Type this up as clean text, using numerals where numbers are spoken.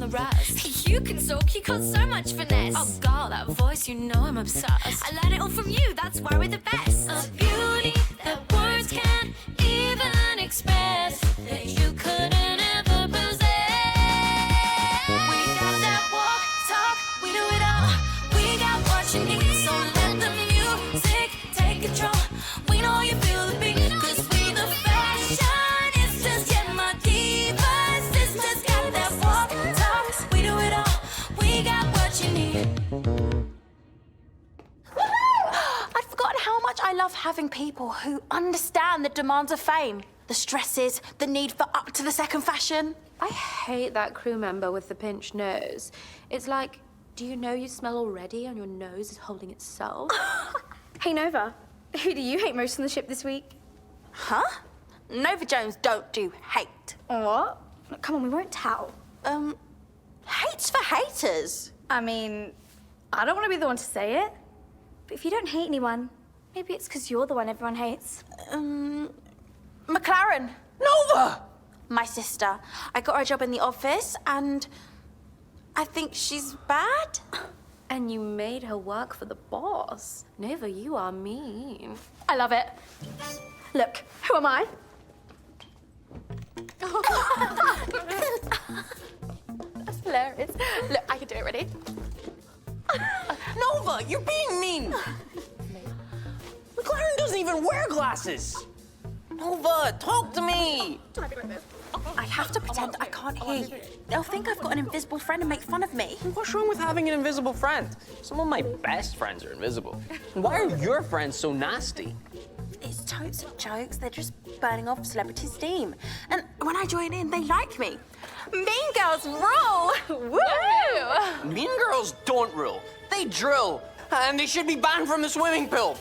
the rest. You can talk, you got so much finesse. Oh, girl, that voice, you know I'm obsessed. I learned it all from you, that's why we're the best. A beauty that words can't even express, that you couldn't ever possess. We got that walk, talk, we do it all. We got what you need, so let the music take control. We know you feel the beat, cause we the fashionistas. Yeah, my divas, sisters got that walk, talk, we do it all. We got what you need. I'd forgotten how much I love having people who understand the demands of fame, the stresses, the need for up to the second fashion. I hate that crew member with the pinched nose. It's like, do you know you smell already and your nose is holding itself? Hey, Nova, who do you hate most on the ship this week? Huh? Nova Jones don't do hate. What? Come on, we won't tell. Hate's for haters. I mean, I don't want to be the one to say it, but if you don't hate anyone, maybe it's because you're the one everyone hates. McLaren, Nova! my sister. I got her a job in the office and I think she's bad. And you made her work for the boss. Nova, you are mean. I love it. Look, who am I? That's hilarious. Look, I can do it, ready? Nova, you're being mean! McLaren doesn't even wear glasses! Nova, talk to me! I have to pretend I can't hear you. They'll think I've got an invisible friend and make fun of me. What's wrong with having an invisible friend? Some of my best friends are invisible. Why are your friends so nasty? It's totes of jokes. They're just burning off celebrity steam. And when I join in, they like me. Mean girls rule! Woo! Mean girls don't rule. They drill. And they should be banned from the swimming pool.